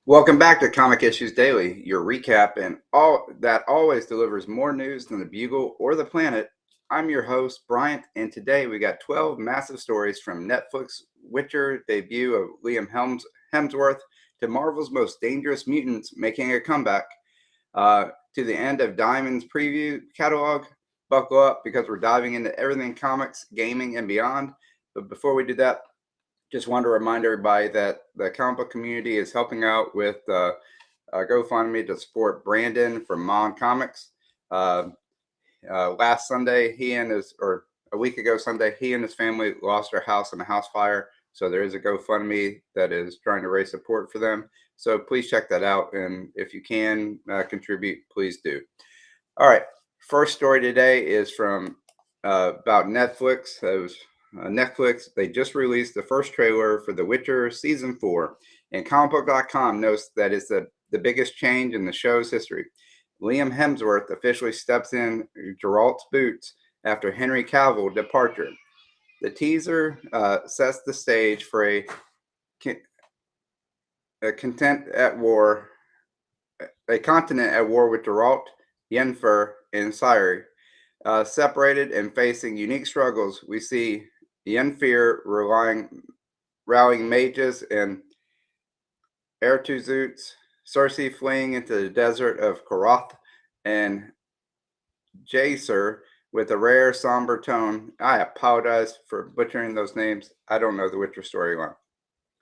Welcome back to Comic Issues Daily, your recap and all that always delivers more news than the Bugle or the Planet. I'm your host, Bryant, and today we got 12 massive stories from Netflix Witcher debut of Liam Hemsworth to Marvel's Most Dangerous Mutants making a comeback, to the end of Diamond's preview catalog. Buckle up because we're diving into everything comics, gaming, and beyond. But before we do that, just wanted to remind everybody that the comic book community is helping out with GoFundMe to support Brandon from Mon Comics. Last Sunday, a week ago Sunday, he and his family lost their house in a house fire. So there is a GoFundMe that is trying to raise support for them. So please check that out. And if you can contribute, please do. All right. First story today is from about Netflix. It was Netflix. They just released the first trailer for The Witcher Season 4, and comicbook.com notes that it's the biggest change in the show's history. Liam Hemsworth officially steps in Geralt's boots after Henry Cavill departure. The teaser sets the stage for a continent at war with Geralt, Yennefer, and Ciri. Separated and facing unique struggles, we see Yennefer rallying mages and Ertuzuts, Cersei fleeing into the desert of Karath, and Jacer with a rare somber tone. I apologize for butchering those names. I don't know the Witcher storyline.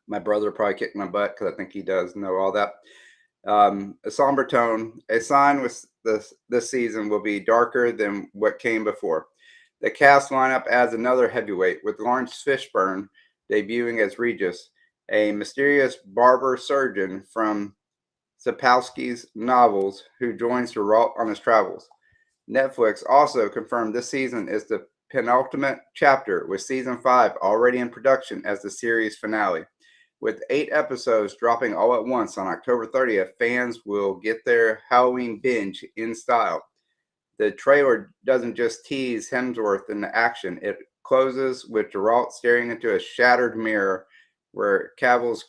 My brother probably kicked my butt because I think he does know all that. A somber tone. A sign with this season will be darker than what came before. The cast lineup adds another heavyweight, with Lawrence Fishburne debuting as Regis, a mysterious barber surgeon from Sapkowski's novels who joins Geralt on his travels. Netflix also confirmed this season is the penultimate chapter, with season 5 already in production as the series finale. With 8 episodes dropping all at once on October 30th, fans will get their Halloween binge in style. The trailer doesn't just tease Hemsworth in the action. It closes with Geralt staring into a shattered mirror where Cavill's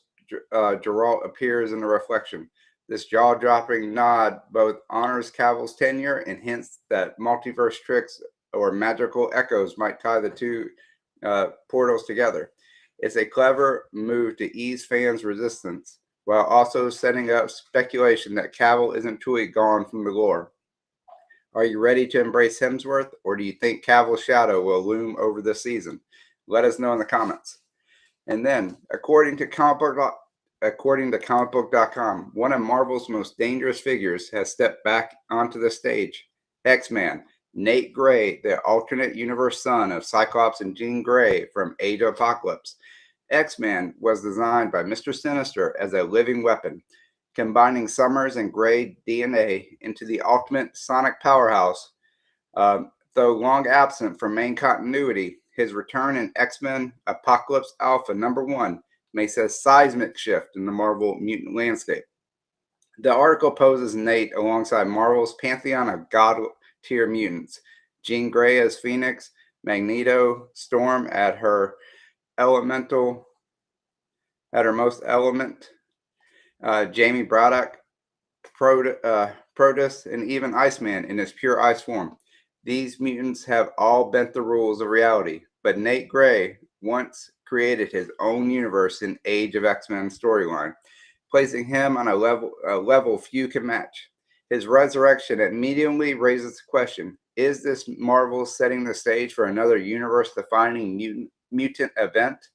Geralt appears in the reflection. This jaw-dropping nod both honors Cavill's tenure and hints that multiverse tricks or magical echoes might tie the two portals together. It's a clever move to ease fans' resistance, while also setting up speculation that Cavill isn't truly gone from the lore. Are you ready to embrace Hemsworth, or do you think Cavill's shadow will loom over this season? Let us know in the comments. And then, according to comicbook.com, one of Marvel's most dangerous figures has stepped back onto the stage. X-Man, Nate Gray, the alternate universe son of Cyclops and Jean Grey from Age of Apocalypse. X-Man was designed by Mr. Sinister as a living weapon, combining Summers and Grey DNA into the ultimate sonic powerhouse. Though long absent from main continuity, his return in X-Men Apocalypse Alpha #1 makes a seismic shift in the Marvel mutant landscape. The article poses Nate alongside Marvel's pantheon of god-tier mutants: Jean Grey as Phoenix, Magneto, Storm at her most element, Jamie Braddock, Protus, and even Iceman in his pure ice form. These mutants have all bent the rules of reality, but Nate Gray once created his own universe in Age of X-Men storyline, placing him on a level few can match. His resurrection immediately raises the question: is this Marvel setting the stage for another universe-defining mutant event?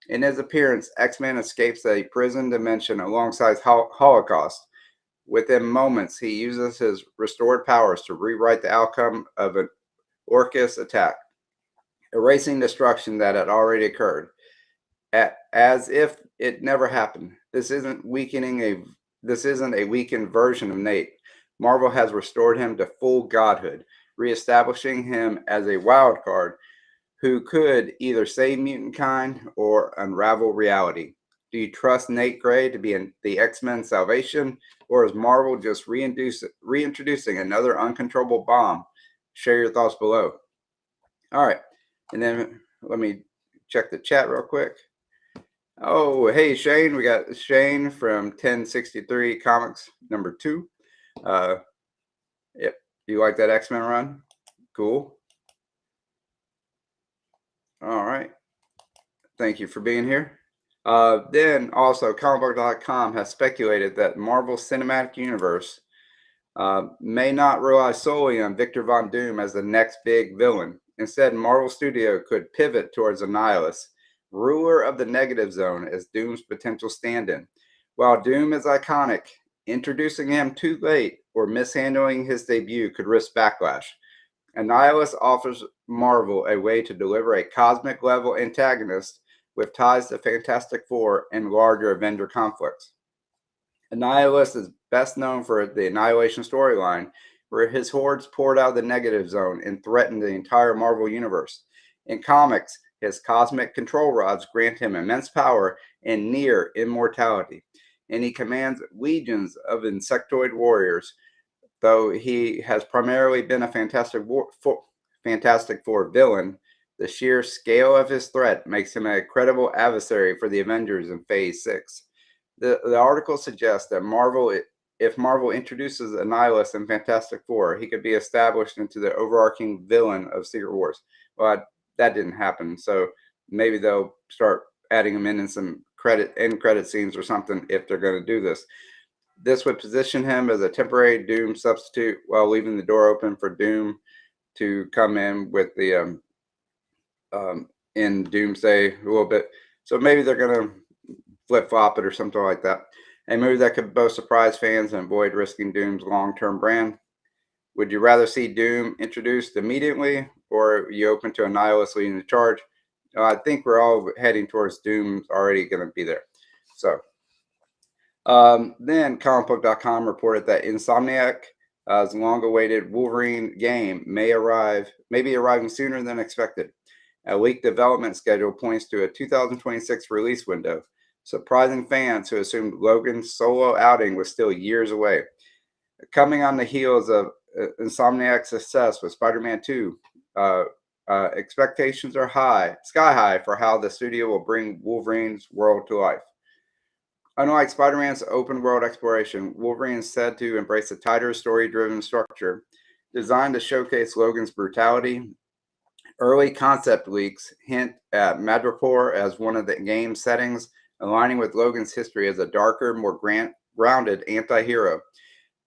In his appearance, X-Men escapes a prison dimension alongside Holocaust. Within moments, he uses his restored powers to rewrite the outcome of an Orcus attack, erasing destruction that had already occurred, as if it never happened. This isn't a weakened version of Nate. Marvel has restored him to full godhood, reestablishing him as a wild card who could either save mutant kind or unravel reality. Do you trust Nate Gray to be the X-Men salvation, or is Marvel just reintroducing another uncontrollable bomb? Share your thoughts below. All right, and then let me check the chat real quick. Oh, hey Shane, we got Shane from 1063 Comics number 2. Uh, yep. You like that X-Men run? Cool. All right. Thank you for being here. Then also, comicbook.com has speculated that Marvel Cinematic Universe may not rely solely on Victor Von Doom as the next big villain. Instead, Marvel Studio could pivot towards Annihilus, ruler of the negative zone, as Doom's potential stand-in. While Doom is iconic, introducing him too late or mishandling his debut could risk backlash. Annihilus offers Marvel a way to deliver a cosmic level antagonist with ties to Fantastic Four and larger Avenger conflicts. Annihilus is best known for the Annihilation storyline, where his hordes poured out of the negative zone and threatened the entire Marvel universe. In comics, his cosmic control rods grant him immense power and near immortality, and he commands legions of insectoid warriors. Though he has primarily been a Fantastic Four villain, the sheer scale of his threat makes him a credible adversary for the Avengers in Phase 6. The article suggests that if Marvel introduces Annihilus in Fantastic Four, he could be established into the overarching villain of Secret Wars. Well, that didn't happen, so maybe they'll start adding him in some end credit scenes or something if they're going to do this. This would position him as a temporary Doom substitute while leaving the door open for Doom to come in with the in Doomsday a little bit. So maybe they're going to flip flop it or something like that. A move that could both surprise fans and avoid risking Doom's long term brand. Would you rather see Doom introduced immediately, or are you open to Annihilus leading the charge? I think we're all heading towards Doom's already going to be there. So then comicbook.com reported that Insomniac's long-awaited Wolverine game may be arriving sooner than expected. A leaked development schedule points to a 2026 release window, surprising fans who assumed Logan's solo outing was still years away. Coming on the heels of Insomniac's success with Spider-Man 2, expectations are sky high for how the studio will bring Wolverine's world to life. Unlike Spider-Man's open-world exploration, Wolverine is said to embrace a tighter, story-driven structure designed to showcase Logan's brutality. Early concept leaks hint at Madripoor as one of the game's settings, aligning with Logan's history as a darker, more grounded anti-hero.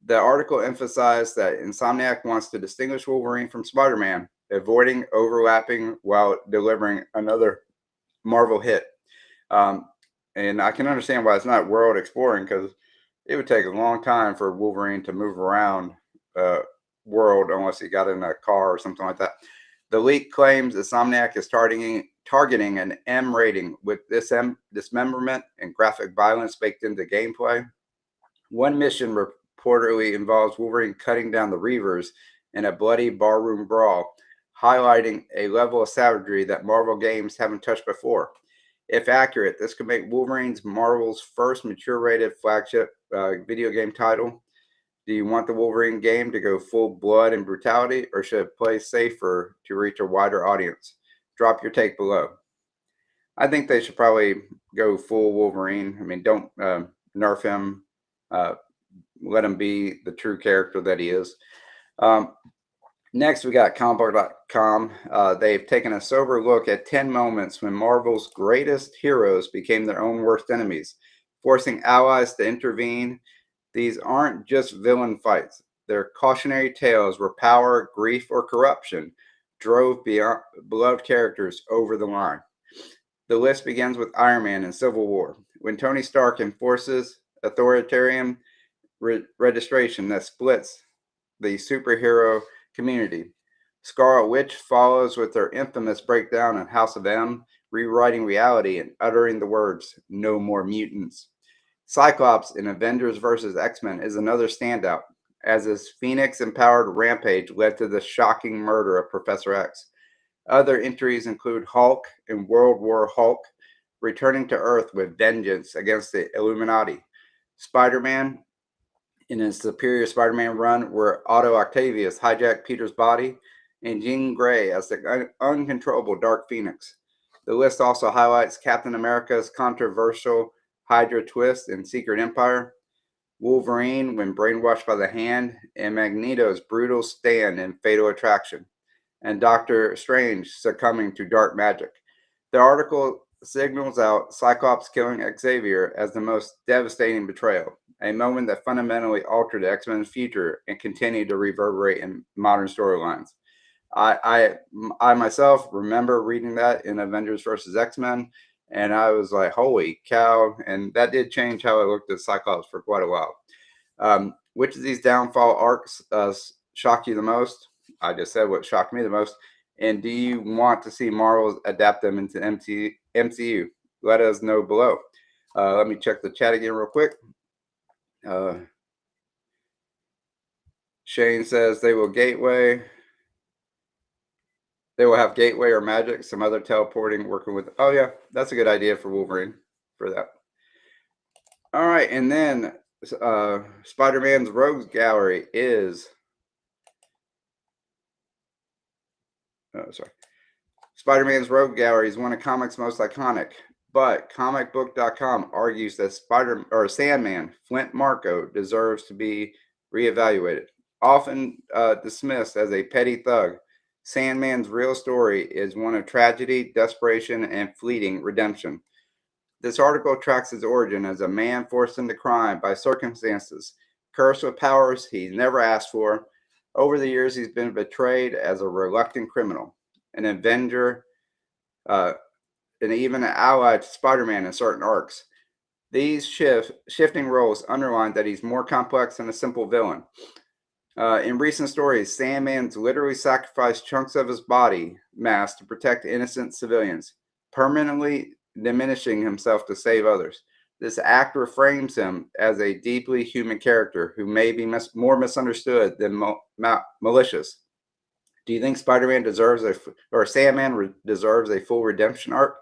The article emphasized that Insomniac wants to distinguish Wolverine from Spider-Man, avoiding overlapping while delivering another Marvel hit. And I can understand why it's not world exploring, because it would take a long time for Wolverine to move around world unless he got in a car or something like that. The leak claims Insomniac is targeting an M rating with dismemberment and graphic violence baked into gameplay. One mission reportedly involves Wolverine cutting down the Reavers in a bloody barroom brawl, highlighting a level of savagery that Marvel games haven't touched before. If accurate, this could make Wolverine's Marvel's first mature-rated flagship video game title. Do you want the Wolverine game to go full blood and brutality, or should it play safer to reach a wider audience? Drop your take below. I think they should probably go full Wolverine. I mean, don't nerf him. Let him be the true character that he is. Next, we got comicbook.com. They've taken a sober look at 10 moments when Marvel's greatest heroes became their own worst enemies, forcing allies to intervene. These aren't just villain fights. They're cautionary tales where power, grief, or corruption drove beloved characters over the line. The list begins with Iron Man in Civil War, when Tony Stark enforces authoritarian registration that splits the superhero community. Scarlet Witch follows with her infamous breakdown in House of M, rewriting reality and uttering the words, "No more mutants." Cyclops in Avengers vs. X-Men is another standout, as his Phoenix-empowered rampage led to the shocking murder of Professor X. Other entries include Hulk in World War Hulk, returning to Earth with vengeance against the Illuminati. Spider-Man in his Superior Spider-Man run, where Otto Octavius hijacked Peter's body, and Jean Grey as the uncontrollable Dark Phoenix. The list also highlights Captain America's controversial Hydra twist in Secret Empire, Wolverine when brainwashed by the Hand, and Magneto's brutal stand in Fatal Attraction, and Doctor Strange succumbing to dark magic. The article signals out Cyclops killing Xavier as the most devastating betrayal, a moment that fundamentally altered the X-Men's future and continued to reverberate in modern storylines. I myself remember reading that in Avengers versus X-Men, and I was like, holy cow. And that did change how I looked at Cyclops for quite a while. Which of these downfall arcs shocked you the most? I just said what shocked me the most. And do you want to see Marvel adapt them into MCU? Let us know below. Let me check the chat again real quick. Shane says they will gateway. They will have gateway or magic, some other teleporting working with. Oh yeah, that's a good idea for Wolverine for that. All right, and then Spider-Man's Rogues Gallery is. Spider-Man's Rogue Gallery is one of comics' most iconic, but comicbook.com argues that Sandman, Flint Marko, deserves to be reevaluated. Often dismissed as a petty thug, Sandman's real story is one of tragedy, desperation, and fleeting redemption. This article tracks his origin as a man forced into crime by circumstances, cursed with powers he never asked for. Over the years, he's been betrayed as a reluctant criminal, an avenger, and even an ally to Spider-Man in certain arcs. These shifting roles underline that he's more complex than a simple villain. In recent stories, Sandman's literally sacrificed chunks of his body mass to protect innocent civilians, permanently diminishing himself to save others. This act reframes him as a deeply human character who may be more misunderstood than malicious. Do you think Spider-Man deserves Sandman deserves a full redemption arc?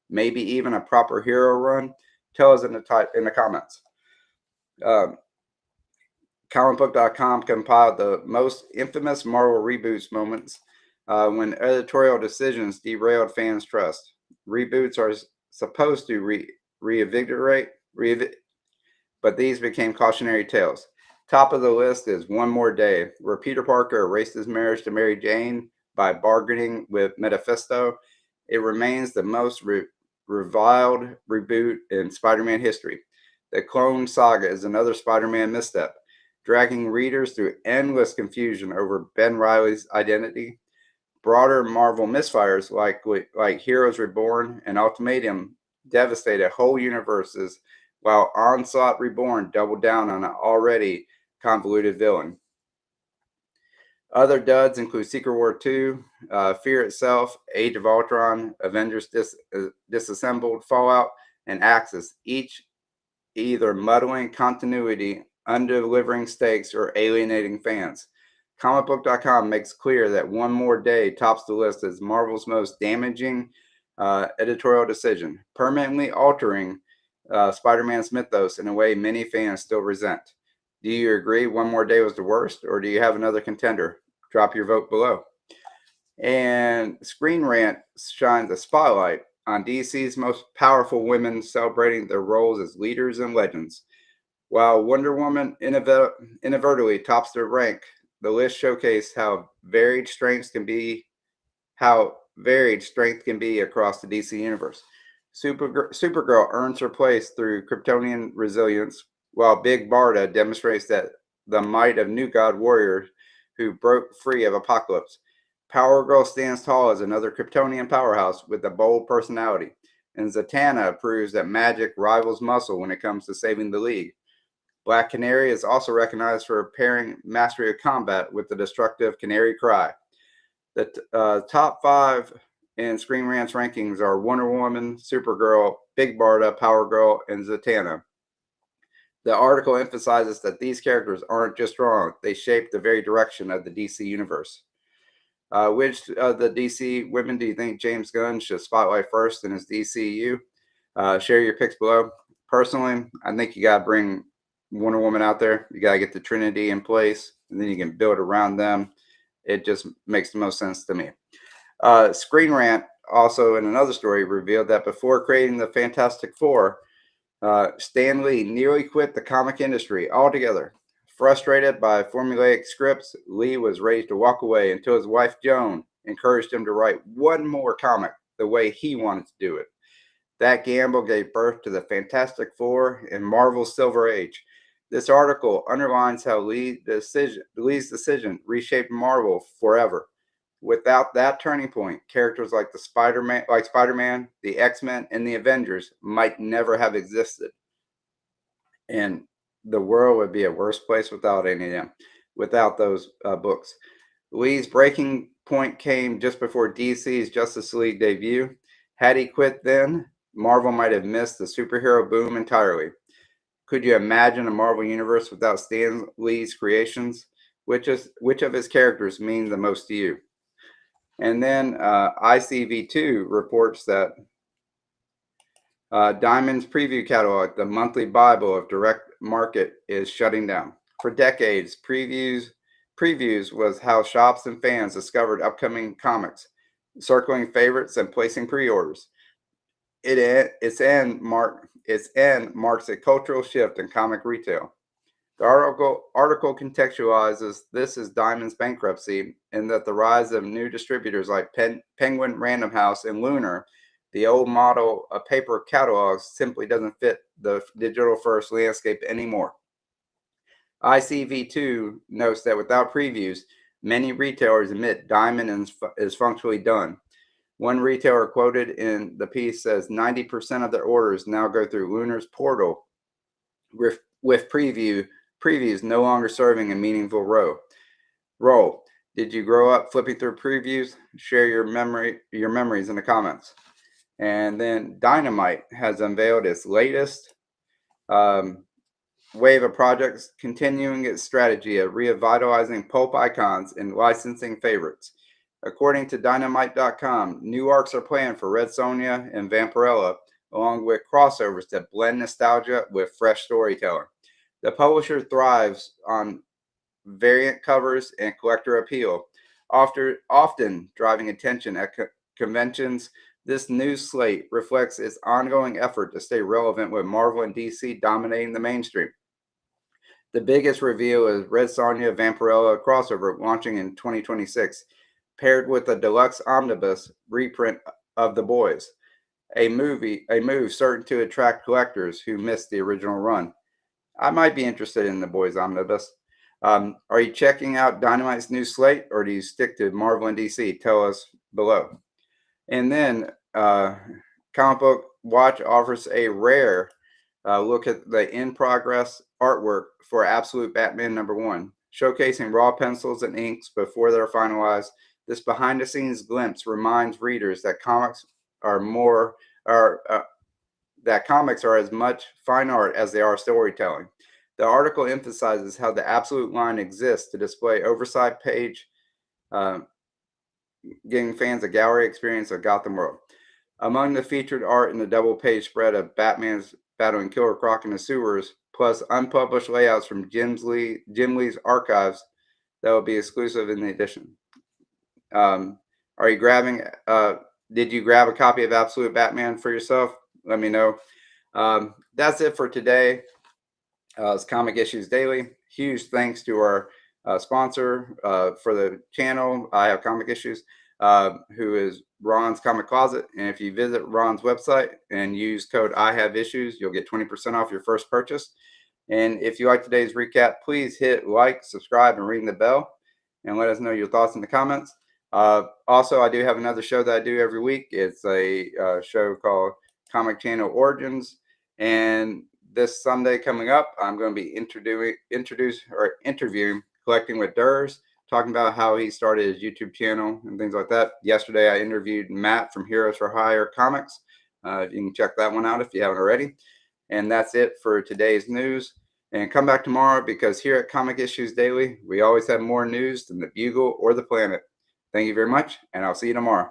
Maybe even a proper hero run? Tell us in the comments. Comicbook.com compiled the most infamous Marvel reboots moments when editorial decisions derailed fans' trust. Reboots are supposed to reinvigorate, but these became cautionary tales. Top of the list is One More Day, where Peter Parker erased his marriage to Mary Jane by bargaining with Mephisto. It remains the most reviled reboot in Spider-Man history. The Clone Saga is another Spider-Man misstep, dragging readers through endless confusion over Ben Reilly's identity. Broader Marvel misfires like Heroes Reborn and Ultimatum devastated whole universes, while Onslaught Reborn doubled down on an already convoluted villain. Other duds include Secret War 2, Fear Itself, Age of Ultron, Avengers Disassembled, Fallout, and Axis, each either muddling continuity, under-delivering stakes, or alienating fans. Comicbook.com makes clear that One More Day tops the list as Marvel's most damaging editorial decision, permanently altering Spider-Man's mythos in a way many fans still resent. Do you agree One More Day was the worst, or do you have another contender? Drop your vote below. And Screen Rant shines a spotlight on DC's most powerful women, celebrating their roles as leaders and legends. While Wonder Woman inadvertently tops their rank, the list showcases how varied strength can be across the DC universe. Supergirl earns her place through Kryptonian resilience, while Big Barda demonstrates that the might of New God warriors who broke free of Apocalypse. Power Girl stands tall as another Kryptonian powerhouse with a bold personality, and Zatanna proves that magic rivals muscle when it comes to saving the League. Black Canary is also recognized for pairing mastery of combat with the destructive Canary Cry. The top 5 in Screen Rant's rankings are Wonder Woman, Supergirl, Big Barda, Power Girl, and Zatanna. The article emphasizes that these characters aren't just strong, they shape the very direction of the DC universe. Which of the DC women do you think James Gunn should spotlight first in his DCU? Share your picks below. Personally, I think you got to bring Wonder Woman out there. You got to get the Trinity in place, and then you can build around them. It just makes the most sense to me. Screen Rant also in another story revealed that before creating the Fantastic Four, Stan Lee nearly quit the comic industry altogether. Frustrated by formulaic scripts, Lee was ready to walk away until his wife Joan encouraged him to write one more comic the way he wanted to do it. That gamble gave birth to the Fantastic Four and Marvel's Silver Age. This article underlines how Lee's decision reshaped Marvel forever. Without that turning point, characters like Spider-Man, the X-Men, and the Avengers might never have existed. And the world would be a worse place without any of them, without those books. Lee's breaking point came just before DC's Justice League debut. Had he quit then, Marvel might have missed the superhero boom entirely. Could you imagine a Marvel universe without Stan Lee's creations? Which of his characters mean the most to you? And then ICV2 reports that Diamond's preview catalog, the monthly Bible of direct market, is shutting down. For decades, previews was how shops and fans discovered upcoming comics, circling favorites and placing pre-orders. Its end marks a cultural shift in comic retail. The article contextualizes this as Diamond's bankruptcy and that the rise of new distributors like Penguin Random House and Lunar, the old model of paper catalogs, simply doesn't fit the digital-first landscape anymore. ICV2 notes that without previews, many retailers admit Diamond is functionally done. One retailer quoted in the piece says 90% of their orders now go through Lunar's portal, with previews no longer serving a meaningful role. Did you grow up flipping through previews? Share your memories in the comments. And then Dynamite has unveiled its latest wave of projects, continuing its strategy of revitalizing pulp icons and licensing favorites. According to Dynamite.com, new arcs are planned for Red Sonja and Vampirella, along with crossovers that blend nostalgia with fresh storytelling. The publisher thrives on variant covers and collector appeal, often driving attention at conventions. This new slate reflects its ongoing effort to stay relevant with Marvel and DC dominating the mainstream. The biggest reveal is Red Sonja Vampirella crossover launching in 2026, paired with a deluxe omnibus reprint of The Boys, a move certain to attract collectors who missed the original run. I might be interested in The Boys omnibus. Are you checking out Dynamite's new slate, or do you stick to Marvel and DC? Tell us below. And then Comic Book Watch offers a rare look at the in-progress artwork for Absolute Batman #1, showcasing raw pencils and inks before they're finalized. This behind-the-scenes glimpse reminds readers that comics are as much fine art as they are storytelling. The article emphasizes how the Absolute line exists to display oversized page, giving fans a gallery experience of Gotham World. Among the featured art in the double-page spread of Batman's battling Killer Croc in the sewers, plus unpublished layouts from Jim Lee's archives that will be exclusive in the edition. Are you grabbing? Did you grab a copy of Absolute Batman for yourself? Let me know. That's it for today. It's Comic Issues Daily. Huge thanks to our sponsor for the channel, I Have Comic Issues, who is Ron's Comic Closet. And if you visit Ron's website and use code I Have Issues, you'll get 20% off your first purchase. And if you like today's recap, please hit like, subscribe, and ring the bell, and let us know your thoughts in the comments. Also, I do have another show that I do every week. It's a show called Comic Channel Origins, and this Sunday coming up, I'm going to be interviewing Collecting with Durs, talking about how he started his YouTube channel and things like that. Yesterday, I interviewed Matt from Heroes for Hire Comics. You can check that one out if you haven't already. And that's it for today's news. And come back tomorrow, because here at Comic Issues Daily, we always have more news than the Bugle or the Planet. Thank you very much, and I'll see you tomorrow.